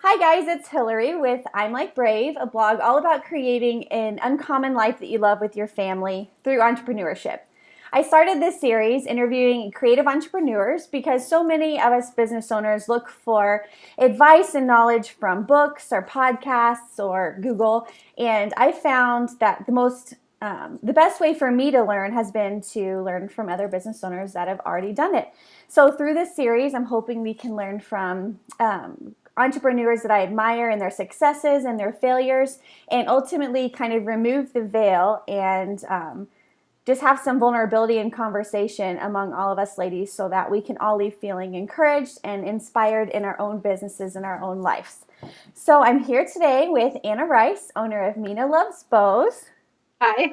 Hi guys, it's Hillary with I'm Like Brave, a blog all about creating an uncommon life that you love with your family through entrepreneurship. I started this series interviewing creative entrepreneurs because so many of us business owners look for advice and knowledge from books or podcasts or Google, and I found that the best way for me to learn has been to learn from other business owners that have already done it. So through this series, I'm hoping we can learn from entrepreneurs that I admire and their successes and their failures, and ultimately kind of remove the veil and just have some vulnerability and conversation among all of us ladies so that we can all leave feeling encouraged and inspired in our own businesses and our own lives. So I'm here today with Anna Rice, owner of Mina Loves Bows. Hi.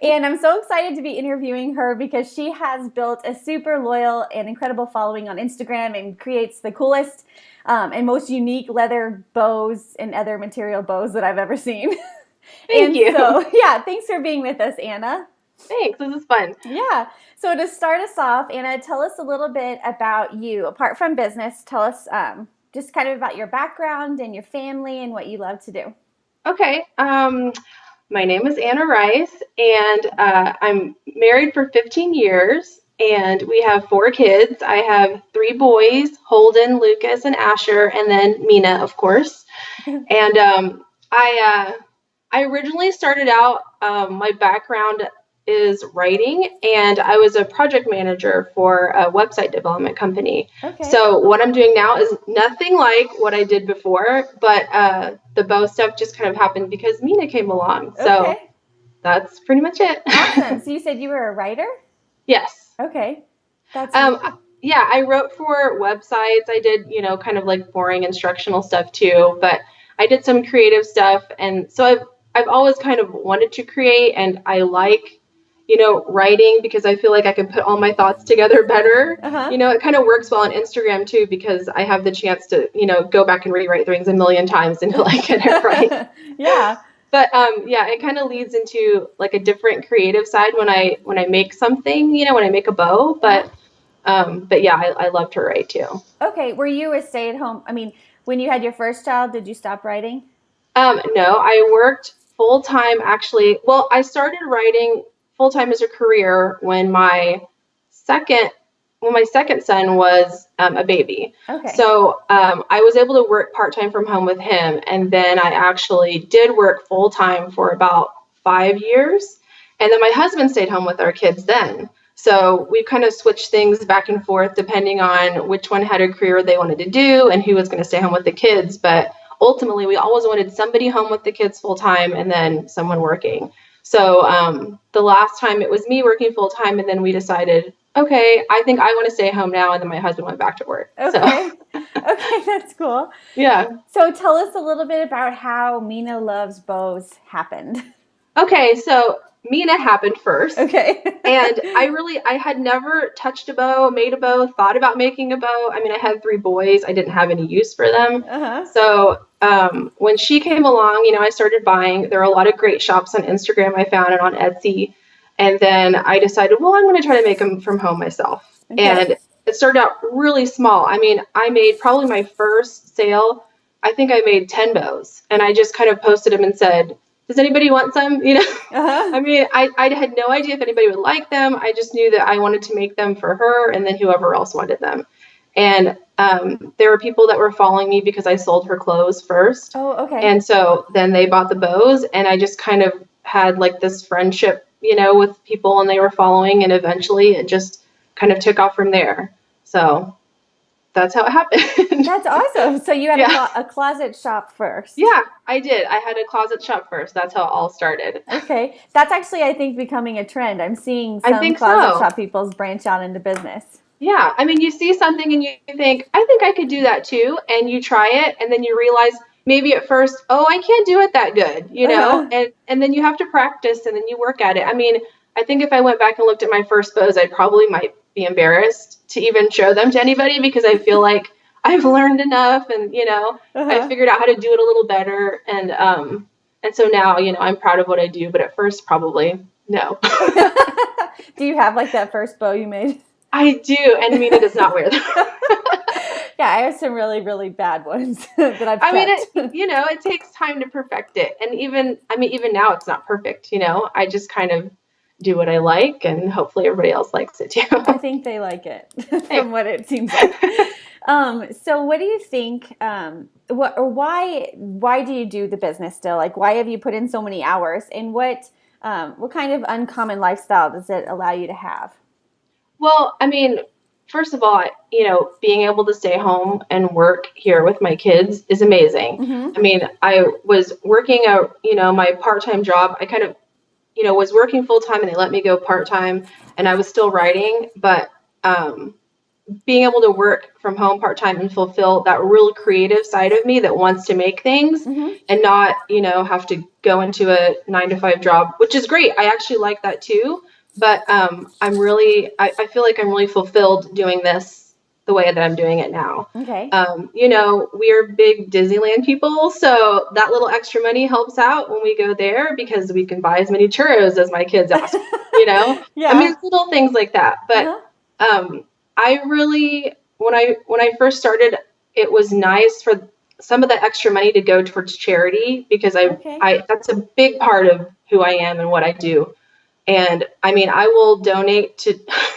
And I'm so excited to be interviewing her because she has built a super loyal and incredible following on Instagram and creates the coolest and most unique leather bows and other material bows that I've ever seen. Thank you. Thanks for being with us, Anna. Thanks. This is fun. Yeah. So to start us off, Anna, tell us a little bit about you. Apart from business, tell us just kind of about your background and your family and what you love to do. Okay. My name is Anna Rice, and I'm married for 15 years, and we have 4 kids. I have 3 boys, Holden, Lucas, and Asher, and then Mina, of course. And I originally started out, my background is writing, and I was a project manager for a website development company. Okay. So what I'm doing now is nothing like what I did before, but the bow stuff just kind of happened because Mina came along. So Okay. that's pretty much it. Awesome. So you said you were a writer? Yes. Okay. That's Yeah, I wrote for websites. I did, kind of like boring instructional stuff too, but I did some creative stuff. And so I've always kind of wanted to create, and I like, writing because I feel like I can put all my thoughts together better. Uh-huh. It kind of works well on Instagram too because I have the chance to, go back and rewrite things a million times until I get it right. Yeah. But yeah, it kind of leads into like a different creative side when I make something, when I make a bow. But yeah, I love to write too. Okay. Were you a stay-at-home? I mean, when you had your first child, did you stop writing? No, I worked full time actually. Well, I started writing full time as a career when second my second son was a baby. Okay. So I was able to work part time from home with him, and then I actually did work full time for about 5 years, and then my husband stayed home with our kids then. So we kind of switched things back and forth depending on which one had a career they wanted to do and who was going to stay home with the kids. But ultimately, we always wanted somebody home with the kids full time and then someone working. So the last time it was me working full time, and then we decided, okay, I think I want to stay home now. And then my husband went back to work. Okay. Okay, that's cool. Yeah. So tell us a little bit about how Mina Loves Bows happened. Okay, so Mina happened first. Okay. And I had never touched a bow, made a bow, thought about making a bow. I mean, I had 3 boys. I didn't have any use for them. Uh-huh. So when she came along, I started buying. There are a lot of great shops on Instagram. I found it on Etsy. And then I decided, well, I'm going to try to make them from home myself. Okay. And it started out really small. I mean, I made probably my first sale. I think I made 10 bows. And I just kind of posted them and said, does anybody want some? Uh-huh. I mean, I had no idea if anybody would like them. I just knew that I wanted to make them for her and then whoever else wanted them. And there were people that were following me because I sold her clothes first. Oh, okay. And so then they bought the bows, and I just kind of had like this friendship, with people, and they were following, and eventually it just kind of took off from there. So that's how it happened. That's awesome. So you had a closet shop first. Yeah, I did. I had a closet shop first. That's how it all started. Okay. That's actually, I think, becoming a trend. I'm seeing some closet shop people branch out into business. Yeah. I mean, you see something and you think, I think I could do that too. And you try it, and then you realize maybe at first, oh, I can't do it that good, Uh-huh. and then you have to practice, and then you work at it. I mean, I think if I went back and looked at my first bows, I probably might be embarrassed to even show them to anybody because I feel like I've learned enough, and Uh-huh. I figured out how to do it a little better, and so now I'm proud of what I do, but at first probably no. Do you have like that first bow you made? I do, and Mina does not wear them. Yeah, I have some really, really bad ones that I've I mean, kept. it takes time to perfect it. And even now it's not perfect, I just kind of do what I like and hopefully everybody else likes it too. I think they like it Hey. from what it seems like. So what do you think, why do you do the business still? Like, why have you put in so many hours, and what kind of uncommon lifestyle does it allow you to have? Well, I mean, first of all, being able to stay home and work here with my kids is amazing. Mm-hmm. I mean, I was working my part-time job. I kind of, was working full-time and they let me go part-time and I was still writing, but being able to work from home part-time and fulfill that real creative side of me that wants to make things Mm-hmm. and not, have to go into a 9 to 5 job, which is great. I actually like that too. But I feel like I'm really fulfilled doing this the way that I'm doing it now. Okay. We are big Disneyland people, so that little extra money helps out when we go there because we can buy as many churros as my kids ask, I mean, Yeah. it's little things like that. But Uh-huh. I really, when I first started, it was nice for some of the extra money to go towards charity because Okay. I that's a big part of who I am and what I do. And I mean, I will donate to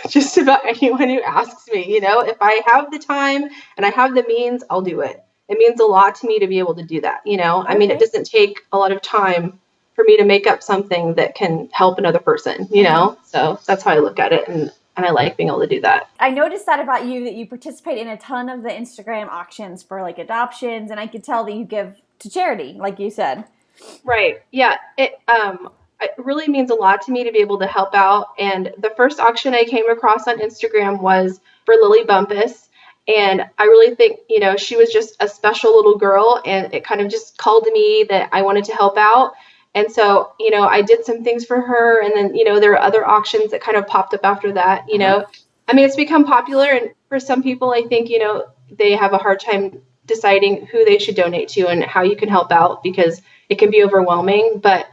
just about anyone who asks me, if I have the time and I have the means, I'll do it. It means a lot to me to be able to do that. I mean, it Okay. doesn't take a lot of time for me to make up something that can help another person, Uh-huh. So that's how I look at it. And I like being able to do that. I noticed that about you, that you participate in a ton of the Instagram auctions for like adoptions, and I could tell that you give to charity, like you said. Right. Yeah. It really means a lot to me to be able to help out. And the first auction I came across on Instagram was for Lily Bumpus. And I really think, she was just a special little girl and it kind of just called to me that I wanted to help out. And so, I did some things for her. And then, there were other auctions that kind of popped up after that. Uh-huh. I mean, it's become popular. And for some people, I think, they have a hard time deciding who they should donate to and how you can help out because it can be overwhelming. But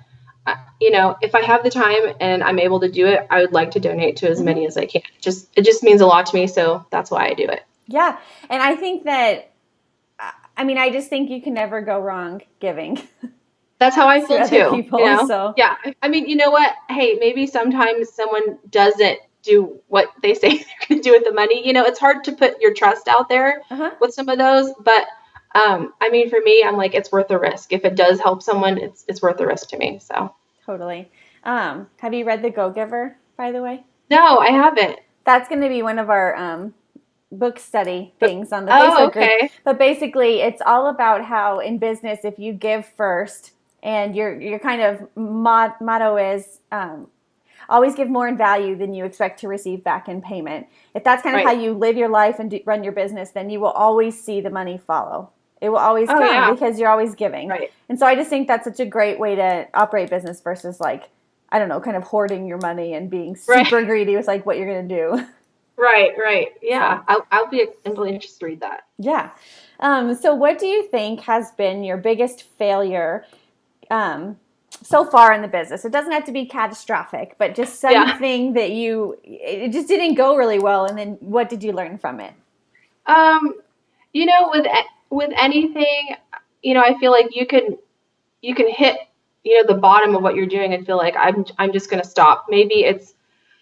if I have the time and I'm able to do it, I would like to donate to as Mm-hmm. many as I can. It just means a lot to me, so that's why I do it. Yeah. And I think that, I mean, I just think you can never go wrong giving That's how I to feel other too. people. So, Yeah. I mean, you know what? Hey, maybe sometimes someone doesn't do what they say they're going to do with the money. It's hard to put your trust out there uh-huh. with some of those, but I mean, for me, I'm like, it's worth the risk. If it does help someone, it's worth the risk to me. So. Totally. Have you read The Go-Giver, by the way? No, I haven't. That's going to be one of our book study things on the Oh, Facebook group. okay. But basically, it's all about how in business, if you give first, and your kind of motto is always give more in value than you expect to receive back in payment. If that's kind of how Right. you live your life and run your business, then you will always see the money follow. It will always Oh, come yeah. because you're always giving. Right. And so I just think that's such a great way to operate business versus like, I don't know, kind of hoarding your money and being super Right. greedy with like what you're going to do. Right. Yeah. So. I'll be really interested to read that. Yeah. So what do you think has been your biggest failure so far in the business? It doesn't have to be catastrophic, but just Yeah. something that it just didn't go really well. And then what did you learn from it? With anything, I feel like you can hit, the bottom of what you're doing and feel like I'm just going to stop. Maybe it's,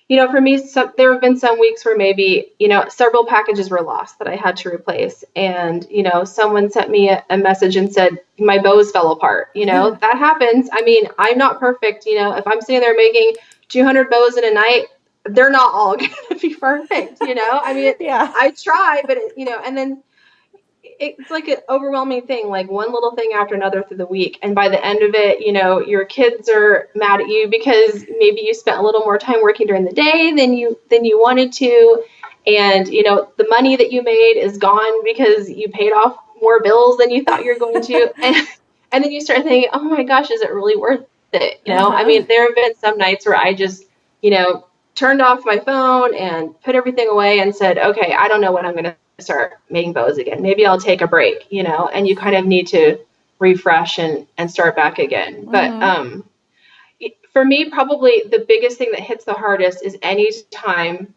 for me, there have been some weeks where maybe, several packages were lost that I had to replace. And, someone sent me a message and said, my bows fell apart. That happens. I mean, I'm not perfect. If I'm sitting there making 200 bows in a night, they're not all going to be perfect. I mean, Yeah. I try, but, and then it's like an overwhelming thing, like one little thing after another through the week. And by the end of it, your kids are mad at you because maybe you spent a little more time working during the day than you wanted to. And, the money that you made is gone because you paid off more bills than you thought you were going to. And then you start thinking, oh my gosh, is it really worth it? I Uh-huh. mean, there have been some nights where I just, turned off my phone and put everything away and said, okay, I don't know when I'm going to start making bows again. Maybe I'll take a break, and you kind of need to refresh and start back again. But Mm-hmm. for me, probably the biggest thing that hits the hardest is any time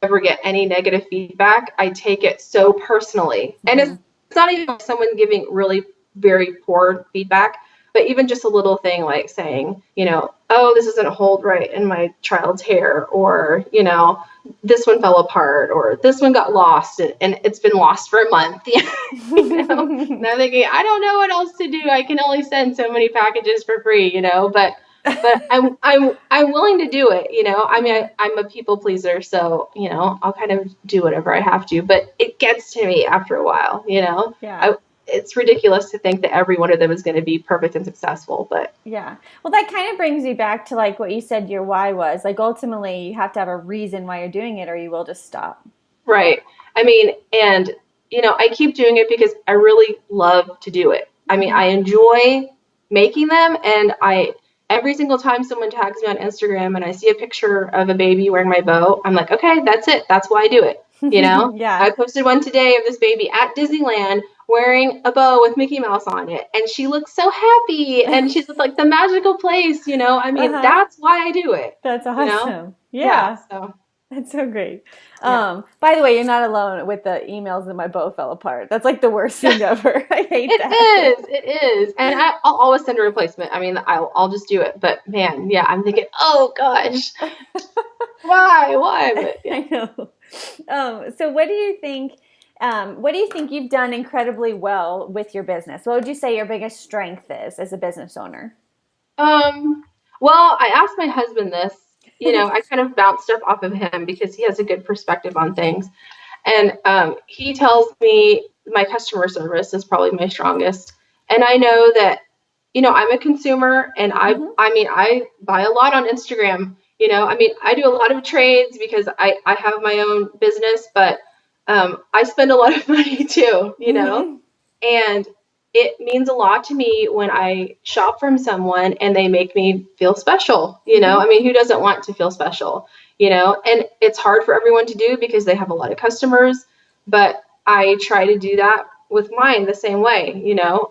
ever get any negative feedback, I take it so personally. And it's not even like someone giving really very poor feedback, but even just a little thing like saying, oh, this doesn't hold right in my child's hair, or, this one fell apart, or this one got lost and it's been lost for a month. And I'm thinking, I don't know what else to do. I can only send so many packages for free, but I'm willing to do it. I mean, I'm a people pleaser, so I'll kind of do whatever I have to. But it gets to me after a while. Yeah. It's ridiculous to think that every one of them is going to be perfect and successful. But yeah, well, that kind of brings me back to like what you said your why was. Like ultimately, you have to have a reason why you're doing it, or you will just stop. right. I mean, and I keep doing it because I really love to do it. I mean, I enjoy making them, and every single time someone tags me on Instagram and I see a picture of a baby wearing my bow, I'm like, okay, that's it. That's why I do it. Yeah. I posted one today of this baby at Disneyland wearing a bow with Mickey Mouse on it, and she looks so happy, and she's like the magical place. I mean, that's why I do it. That's awesome. Yeah. So. That's so great. Yeah. By the way, you're not alone with the emails that my bow fell apart. That's like the worst thing ever. I hate that. It is. And I'll always send a replacement. I mean, I'll just do it. But man, yeah, I'm thinking, oh gosh, why? But yeah. I know. So what do you think? What do you think you've done incredibly well with your business? What would you say your biggest strength is as a business owner? Well, I asked my husband this. I kind of bounce stuff off of him because he has a good perspective on things. And he tells me my customer service is probably my strongest. And I know that, I'm a consumer, and I mean, I buy a lot on Instagram. I mean, I do a lot of trades because I have my own business, but I spend a lot of money too, and it means a lot to me when I shop from someone and they make me feel special. I mean, who doesn't want to feel special, and it's hard for everyone to do because they have a lot of customers, but I try to do that with mine the same way.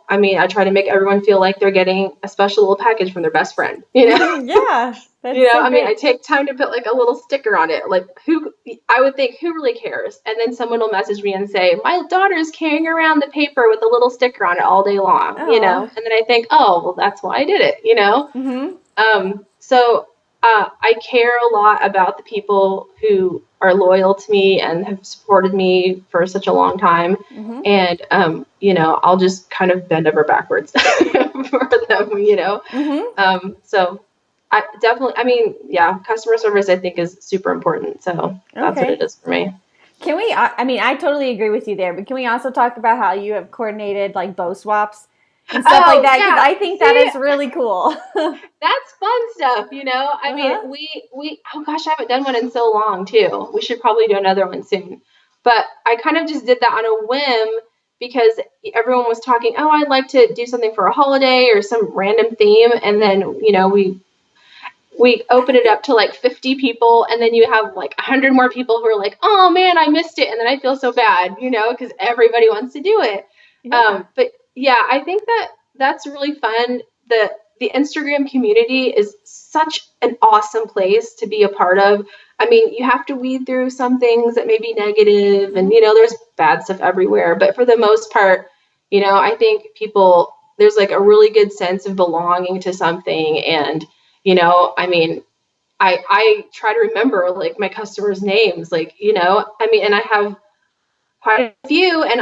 I mean, I try to make everyone feel like they're getting a special little package from their best friend, Yeah. I mean, I take time to put like a little sticker on it. Like I would think, who really cares? And then someone will message me and say, my daughter's carrying around the paper with a little sticker on it all day long, and then I think, oh, well, that's why I did it, So I care a lot about the people who are loyal to me and have supported me for such a long time. And, I'll just kind of bend over backwards for them, So I definitely, I mean, yeah, customer service I think is super important. So that's what it is for me. Can we, I mean, I totally agree with you there, but can we also talk about how you have coordinated like bow swaps and stuff like that? Because I think that is really cool. That's fun stuff, I mean, we, oh gosh, I haven't done one in so long too. We should probably do another one soon. But I kind of just did that on a whim because everyone was talking, oh, I'd like to do something for a holiday or some random theme. And then, we open it up to like 50 people, and then you have like 100 more people who are like, oh man, I missed it. And then I feel so bad, because everybody wants to do it. Yeah. But yeah, I think that's really fun. The Instagram community is such an awesome place to be a part of. I mean, you have to weed through some things that may be negative, and there's bad stuff everywhere. But for the most part, I think there's like a really good sense of belonging to something. And I mean, I try to remember like my customers' names, like, I mean, and I have quite a few, and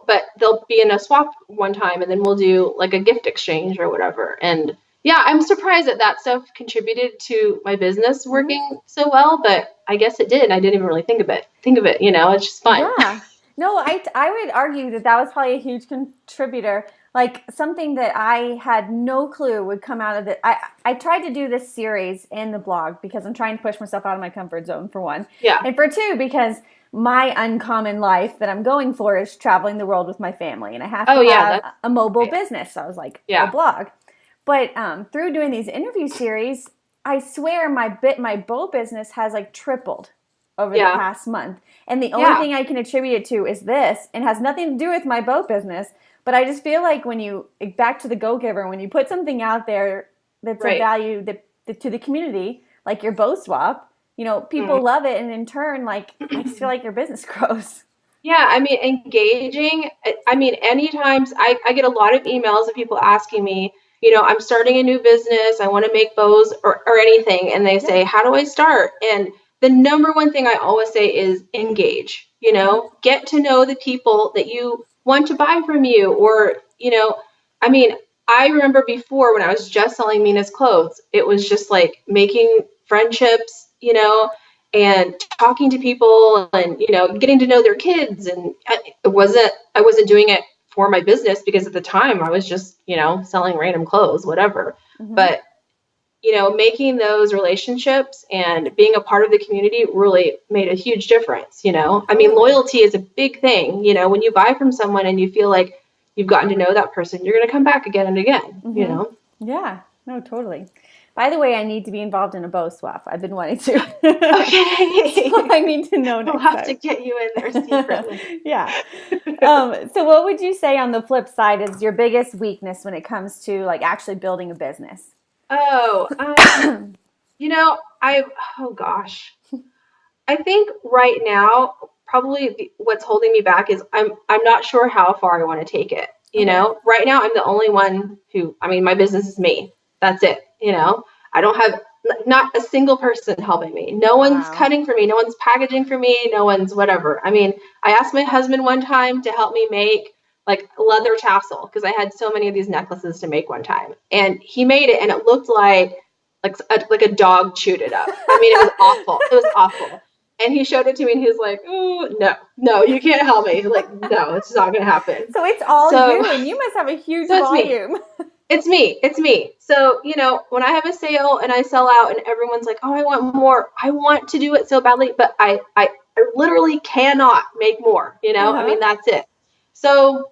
but they'll be in a swap one time, and then we'll do like a gift exchange or whatever. And yeah, I'm surprised that stuff contributed to my business working so well, but I guess it did. I didn't even really think of it. It's just fun. Yeah. No, I would argue that was probably a huge contributor. Like something that I had no clue would come out of it. I tried to do this series in the blog because I'm trying to push myself out of my comfort zone, for one. Yeah. And for two, because my uncommon life that I'm going for is traveling the world with my family. And I have to have a mobile business. So I was like, a blog. But through doing these interview series, I swear my bow business has like tripled over the past month. And the only thing I can attribute it to is this, and has nothing to do with my boat business. But I just feel like when you, back to the Go-Giver, when you put something out there that's of value to the community, like your bow swap, people love it. And in turn, like, I just feel like your business grows. Yeah, I mean, engaging. I mean, anytime I get a lot of emails of people asking me, I'm starting a new business. I want to make bows or anything. And they say, how do I start? And the number one thing I always say is engage, get to know the people that you want to buy from you. Or, I mean, I remember before when I was just selling Mina's clothes, it was just like making friendships, and talking to people and, getting to know their kids. And I wasn't doing it for my business because at the time I was just, selling random clothes, whatever. But, making those relationships and being a part of the community really made a huge difference. I mean, loyalty is a big thing. When you buy from someone and you feel like you've gotten to know that person, you're going to come back again and again, Yeah, no, totally. By the way, I need to be involved in a bow swap. I've been wanting to. Okay. So I need to know next We'll have time. to get you in there secretly. Yeah. So what would you say on the flip side is your biggest weakness when it comes to like actually building a business? Oh, oh gosh. I think right now, probably what's holding me back is I'm not sure how far I want to take it. Right now I'm the only one my business is me. That's it. I don't have not a single person helping me. No one's cutting for me. No one's packaging for me. No one's whatever. I mean, I asked my husband one time to help me make like leather tassel because I had so many of these necklaces to make one time, and he made it, and it looked like a dog chewed it up. I mean, it was awful. It was awful. And he showed it to me, and he was like, "Ooh, no, you can't help me." Like, no, it's not going to happen. So it's all you, and you must have a huge volume. It's me. So, when I have a sale and I sell out and everyone's like, "Oh, I want more." I want to do it so badly, but I literally cannot make more, I mean, that's it. So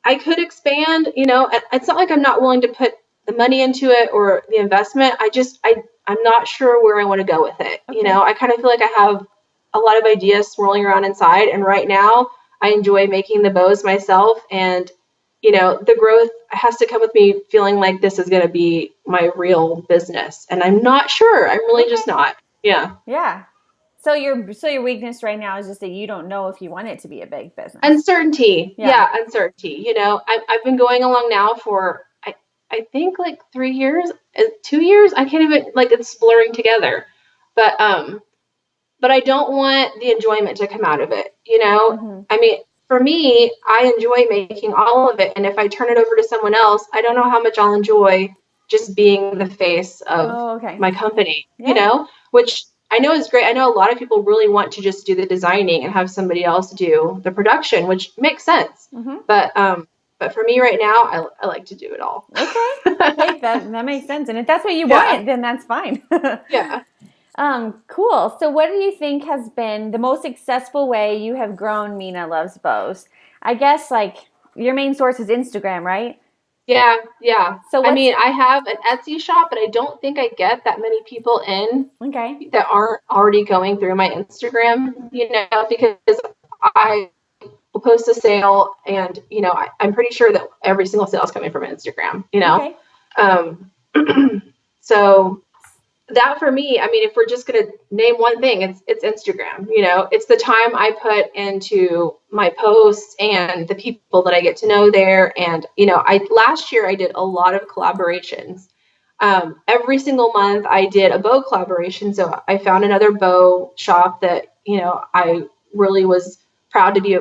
I could expand, it's not like I'm not willing to put the money into it or the investment. I'm not sure where I want to go with it. Okay. I kind of feel like I have a lot of ideas swirling around inside. And right now I enjoy making the bows myself. And, the growth has to come with me feeling like this is going to be my real business. And I'm not sure. I'm really just not. Yeah. Yeah. So your weakness right now is just that you don't know if you want it to be a big business. Uncertainty. Yeah, uncertainty. I've been going along now for I think like 3 years, 2 years. I can't even it's blurring together. But I don't want the enjoyment to come out of it. I mean, for me, I enjoy making all of it, and if I turn it over to someone else, I don't know how much I'll enjoy just being the face of my company. Which I know is great. I know a lot of people really want to just do the designing and have somebody else do the production, which makes sense. But for me right now, I like to do it all. Okay, that makes sense. And if that's what you want, then that's fine. Yeah. Cool. So what do you think has been the most successful way you have grown Mina Loves Bows? I guess your main source is Instagram, right? Yeah. So I mean, I have an Etsy shop, but I don't think I get that many people in that aren't already going through my Instagram, because I will post a sale and, I'm pretty sure that every single sale is coming from Instagram, So that for me, I mean, if we're just going to name one thing, it's Instagram, it's the time I put into my posts and the people that I get to know there. And, last year I did a lot of collaborations. Every single month I did a bow collaboration. So I found another bow shop that, I really was proud to be,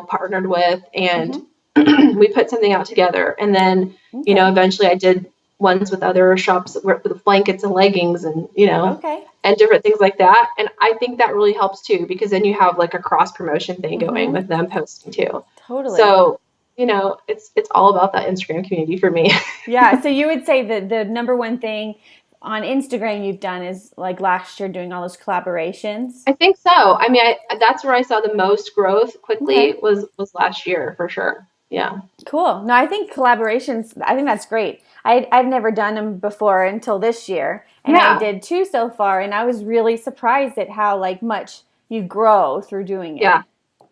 partnered with, and we put something out together. And then, eventually I did ones with other shops with blankets and leggings and, and different things like that. And I think that really helps too, because then you have like a cross promotion thing going with them posting too. Totally. So, it's all about that Instagram community for me. Yeah. So you would say that the number one thing on Instagram you've done is like last year doing all those collaborations? I think so. I mean, that's where I saw the most growth quickly was last year for sure. Yeah. Cool. No, I think collaborations, I think that's great. I've never done them before until this year. And I did 2 so far. And I was really surprised at how much you grow through doing it. Yeah.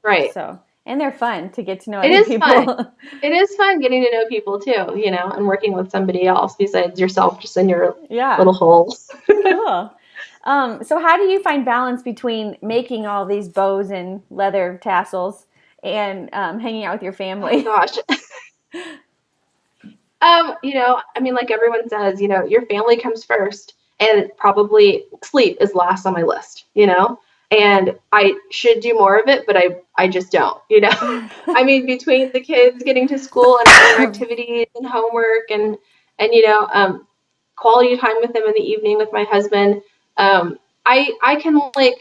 Right. So, and they're fun to get to know other people. Fun. It is fun getting to know people too, and working with somebody else besides yourself just in your little hole. Cool. So how do you find balance between making all these bows and leather tassels and hanging out with your Oh family? gosh. I mean, like everyone says, your family comes first, and probably sleep is last on my list, and I should do more of it, but I just don't. I mean, between the kids getting to school and all their activities and homework and quality time with them in the evening with my husband, I can like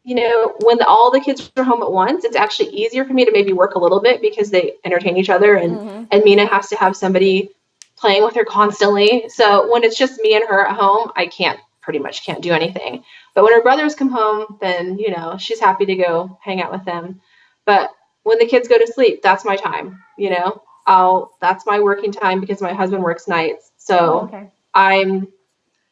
when all the kids are home at once, it's actually easier for me to maybe work a little bit because they entertain each other, and Mm-hmm. and Mina has to have somebody playing with her constantly. So when it's just me and her at home, I pretty much can't do anything. But when her brothers come home, then she's happy to go hang out with them. But when the kids go to sleep, that's my time. That's my working time because my husband works nights. Oh, So okay. I'm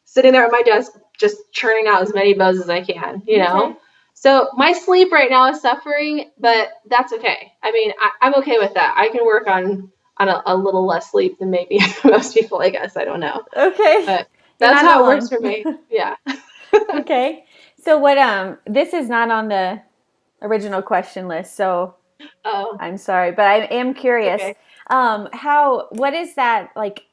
sitting there at my desk just churning out as many bows as I can. Okay. So my sleep right now is suffering, but that's okay. I mean, I'm okay with that. I can work on a little less sleep than maybe most people, I guess. I don't know. Okay. But You're that's not how it works for alone. me. Yeah. Okay. So what this is not on the original question list, so Oh, I'm sorry, but I am curious. okay. What is that like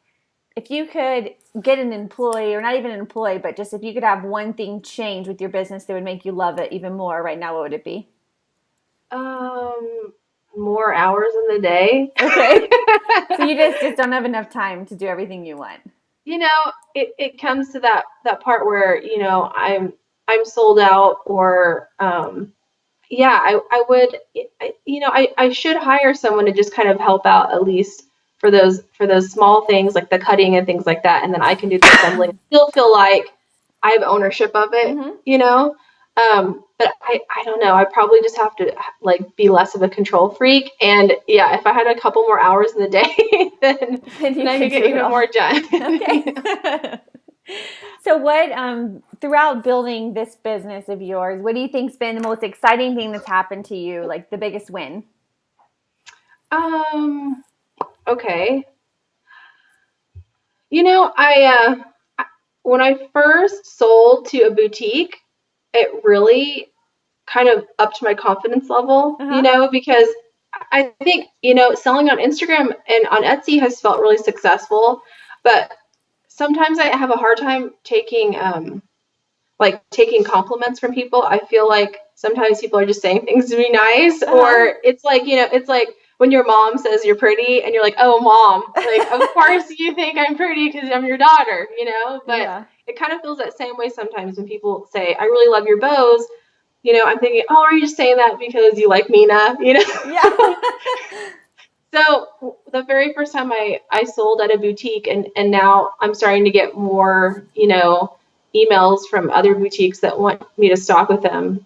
if you could get an employee, or not even an employee, but just if you could have one thing change with your business that would make you love it even more right now, what would it be? Um, More hours in the day. Okay. So you just don't have enough time to do everything you want. It comes to that part where, I'm sold out or yeah, I would, I should hire someone to just kind of help out at least for those small things like the cutting and things like that, and then I can do the assembling. Still feel like I have ownership of it, Mm-hmm. But I don't know. I probably just have to like be less of a control freak, and yeah, if I had a couple more hours in the day, then Then you I could could get do it even all. more done. Okay. So what throughout building this business of yours, what do you think's been the most exciting thing that's happened to you, like the biggest win? Um, okay. I when I first sold to a boutique, it really kind of upped my confidence level, Uh-huh. because I think, selling on Instagram and on Etsy has felt really successful, but sometimes I have a hard time taking compliments from people. I feel like sometimes people are just saying things to be nice, Uh-huh. or it's like when your mom says you're pretty and you're like, oh, mom, like, of course you think I'm pretty because I'm your daughter. But Yeah. it kind of feels that same way sometimes when people say, I really love your bows. I'm thinking, oh, are you just saying that because you like Mina? Yeah. So the very first time I sold at a boutique, and now I'm starting to get more, emails from other boutiques that want me to stock with them.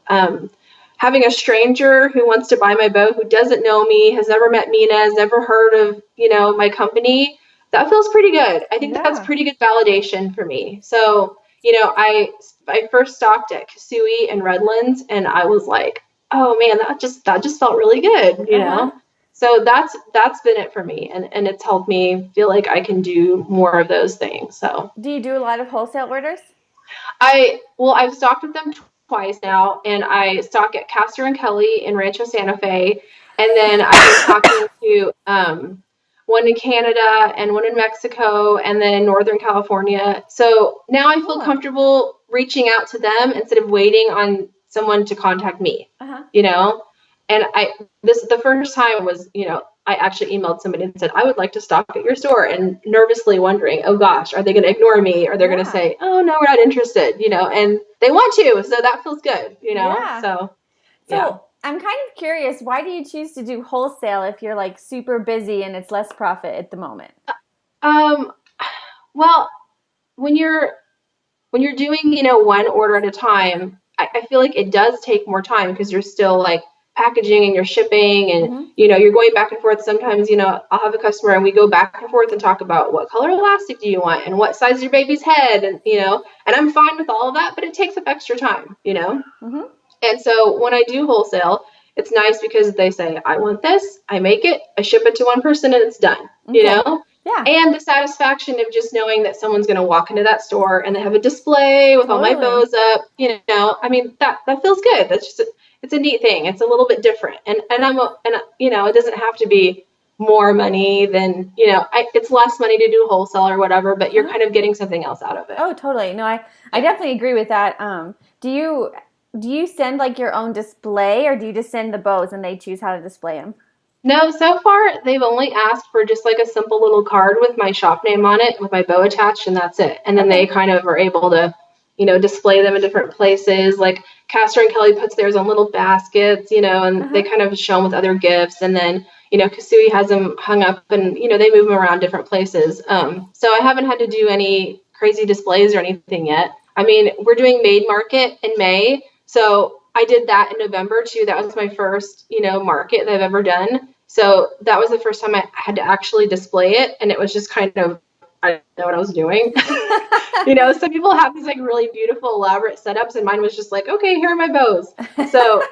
Having a stranger who wants to buy my bow, who doesn't know me, has never met Mina, has never heard of, my company, that feels pretty good. I think that's Yeah. pretty good validation for me. So, I first stocked at Kasui and Redlands, and I was like, oh man, that just felt really good. Uh-huh. So that's been it for me, and it's helped me feel like I can do more of those things. So Do you do a lot of wholesale orders? I've stocked with them twice now, and I stock at Castor and Kelly in Rancho Santa Fe, and then I've been talking to one in Canada and one in Mexico, and then in Northern California. So now I feel Cool. comfortable reaching out to them instead of waiting on someone to contact me. Uh-huh. You know, and the first time was, I actually emailed somebody and said, I would like to stock at your store, and nervously wondering, oh gosh, are they going to ignore me? Or they're going to Yeah. say, oh no, we're not interested, and they want to, so that feels good. Yeah. So yeah. So I'm kind of curious, why do you choose to do wholesale if you're like super busy and it's less profit at the moment? Um, well, when you're doing, one order at a time, I feel like it does take more time because you're still like packaging and you're shipping and, Mm-hmm. you're going back and forth. Sometimes, I'll have a customer and we go back and forth and talk about what color elastic do you want and what size is your baby's head, and I'm fine with all of that, but it takes up extra time. Mm-hmm. And so when I do wholesale, it's nice because they say, I want this, I make it, I ship it to one person, and it's done, you Okay. know? Yeah. And the satisfaction of just knowing that someone's going to walk into that store and they have a display with all my Totally. bows up, I mean, that feels good. That's just, it's a neat thing. It's a little bit different. It doesn't have to be more money than, it's less money to do wholesale or whatever, but you're kind of getting something else out of it. Oh, totally. No, I definitely agree with that. Do you send like your own display, or do you just send the bows and they choose how to display them? No, so far they've only asked for just like a simple little card with my shop name on it, with my bow attached, and that's it. And then they kind of are able to, display them in different places. Like Castor and Kelly puts theirs on little baskets, and they kind of show them with other gifts. And then, Kasui has them hung up, and they move them around different places. So I haven't had to do any crazy displays or anything yet. I mean, we're doing Maid Market in May, so I did that in November too. That was my first, market that I've ever done. So that was the first time I had to actually display it, and it was just kind of, I didn't know what I was doing. Some people have these like really beautiful, elaborate setups, and mine was just like, okay, here are my bows. So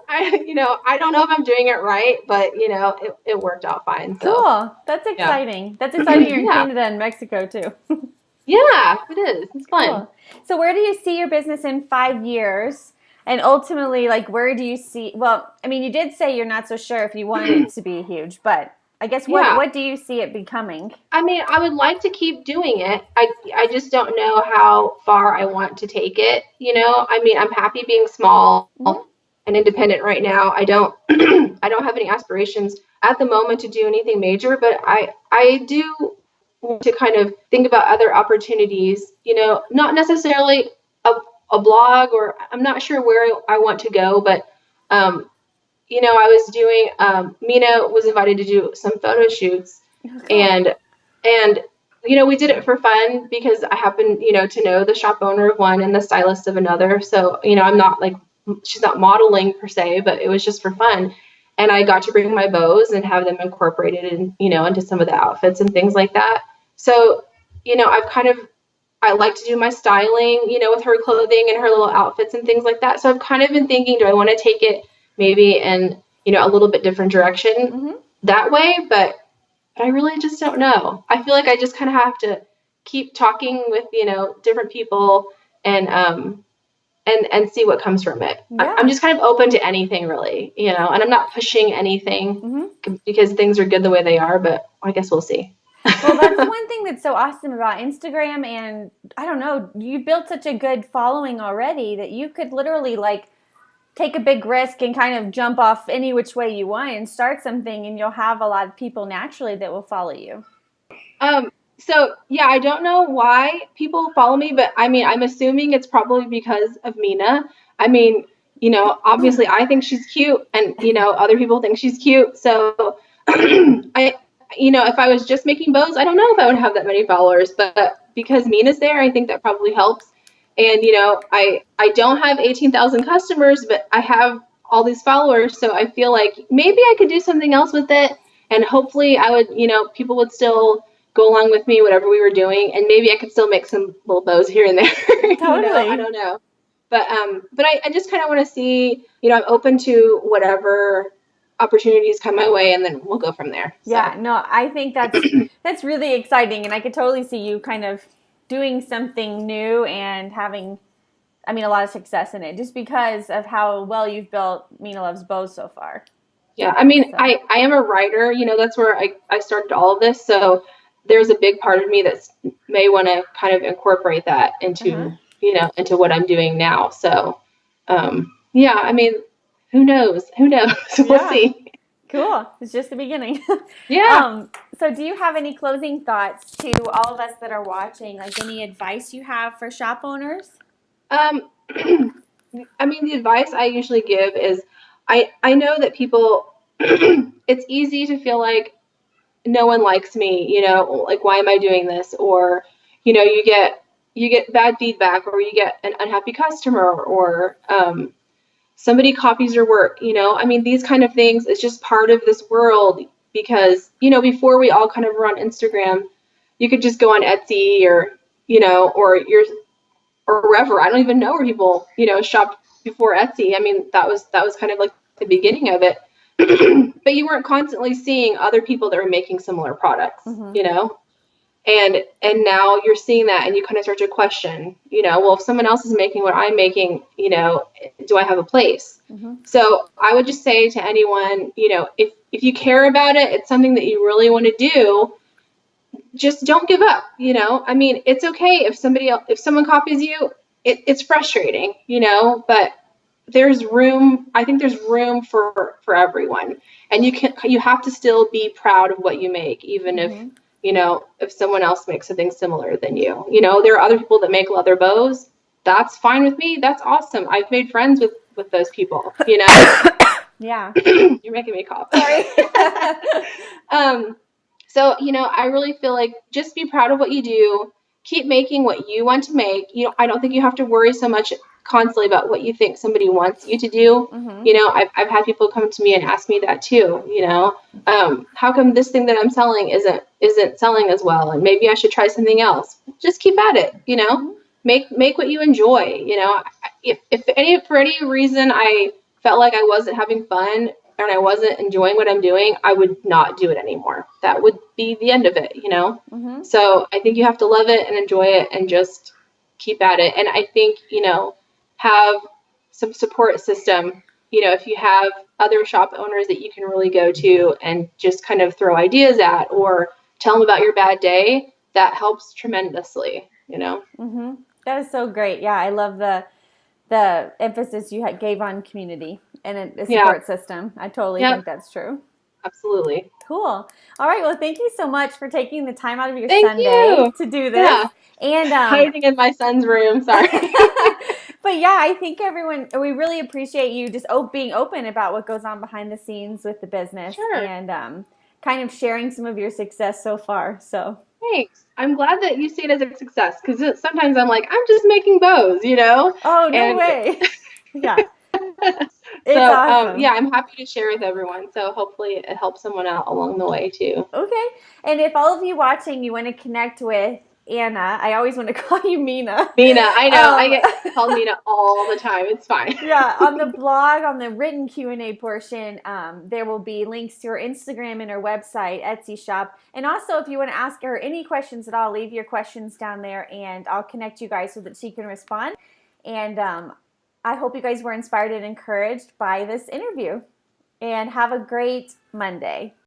I don't know if I'm doing it right, but it worked out fine. So. Cool. That's exciting. Yeah. That's exciting. You're in Canada and Mexico too. Yeah, it is. It's fun. Cool. So where do you see your business in 5 years? And ultimately, like, where do you see, well, I mean, you did say you're not so sure if you want it to be huge, but I guess what do you see it becoming? I mean, I would like to keep doing it. I just don't know how far I want to take it. I mean, I'm happy being small and independent right now. I don't have any aspirations at the moment to do anything major, but I do want to kind of think about other opportunities, not necessarily a blog, or I'm not sure where I want to go, but I was doing, Mina was invited to do some photo shoots, and we did it for fun because I happen, to know the shop owner of one and the stylist of another. So, I'm not like, she's not modeling per se, but it was just for fun. And I got to bring my bows and have them incorporated in, into some of the outfits and things like that. So, I like to do my styling, with her clothing and her little outfits and things like that. So I've kind of been thinking, do I want to take it maybe in, a little bit different direction that way? But I really just don't know. I feel like I just kind of have to keep talking with, different people and see what comes from it. Yeah. I'm just kind of open to anything really, and I'm not pushing anything because things are good the way they are, but I guess we'll see. Well, that's one thing that's so awesome about Instagram, and I don't know, you've built such a good following already that you could literally like take a big risk and kind of jump off any which way you want and start something, and you'll have a lot of people naturally that will follow you. So yeah, I don't know why people follow me, but I mean, I'm assuming it's probably because of Mina. I mean, obviously I think she's cute, and other people think she's cute. So if I was just making bows, I don't know if I would have that many followers, but because Mina's there, I think that probably helps. And, I don't have 18,000 customers, but I have all these followers. So I feel like maybe I could do something else with it. And hopefully I would, people would still go along with me, whatever we were doing. And maybe I could still make some little bows here and there. Totally. I don't know. But I just kind of want to see, I'm open to whatever opportunities come my way, and then we'll go from there. So. Yeah, no, I think that's really exciting, and I could totally see you kind of doing something new and having, a lot of success in it, just because of how well you've built Mina Loves bows so far. Yeah, I mean, so. I am a writer, that's where I started all of this, so there's a big part of me that may want to kind of incorporate that into, into what I'm doing now. So, yeah, I mean, who knows? We'll see. Cool. It's just the beginning. Yeah. So do you have any closing thoughts to all of us that are watching? Like any advice you have for shop owners? I mean, the advice I usually give is I know that people, it's easy to feel like no one likes me, like, why am I doing this? Or, you get bad feedback, or you get an unhappy customer, or, somebody copies your work, I mean, these kind of things, it's just part of this world because, before we all kind of were on Instagram, you could just go on Etsy or wherever. I don't even know where people, shopped before Etsy. I mean, that was kind of like the beginning of it. but you weren't constantly seeing other people that were making similar products, Mm-hmm. you know? And now you're seeing that and you kind of start to question, well, if someone else is making what I'm making, do I have a place? Mm-hmm. So I would just say to anyone, if you care about it, it's something that you really want to do, just don't give up. I mean, it's okay if someone copies you, it's frustrating, but I think there's room for everyone, and you have to still be proud of what you make, even Mm-hmm. if someone else makes something similar than you. There are other people that make leather bows. That's fine with me. That's awesome. I've made friends with those people. Yeah. You're making me cough. Sorry. So, I really feel like just be proud of what you do. Keep making what you want to make. I don't think you have to worry so much constantly about what you think somebody wants you to do. Mm-hmm. I've had people come to me and ask me that too. How come this thing that I'm selling isn't selling as well? And maybe I should try something else. Just keep at it. Mm-hmm. Make what you enjoy. If for any reason I felt like I wasn't having fun and I wasn't enjoying what I'm doing, I would not do it anymore. That would be the end of it. Mm-hmm. So I think you have to love it and enjoy it and just keep at it. And I think, have some support system. If you have other shop owners that you can really go to and just kind of throw ideas at or tell them about your bad day, that helps tremendously. Mm-hmm. That is so great. Yeah, I love the emphasis you gave on community and the Yeah. support system. I totally Yep. think that's true. Absolutely. Cool. All right. Well, thank you so much for taking the time out of your Thank Sunday you. to do this. Yeah. And Hiding in my son's room. Sorry. but yeah, I think we really appreciate you just being open about what goes on behind the scenes with the business Sure. and kind of sharing some of your success so far. So Thanks. I'm glad that you see it as a success because sometimes I'm like, I'm just making bows, oh, no and way. Yeah. It's so awesome. yeah, I'm happy to share with everyone. So hopefully it helps someone out along the way too. Okay. And if all of you watching, you want to connect with Anna, I always want to call you Mina. Mina, I know. I Um, get called Mina all the time. It's fine. yeah, on the blog, on the written Q&A portion, there will be links to her Instagram and her website, Etsy shop. And also, if you want to ask her any questions at all, leave your questions down there, and I'll connect you guys so that she can respond. And I hope you guys were inspired and encouraged by this interview. And have a great Monday.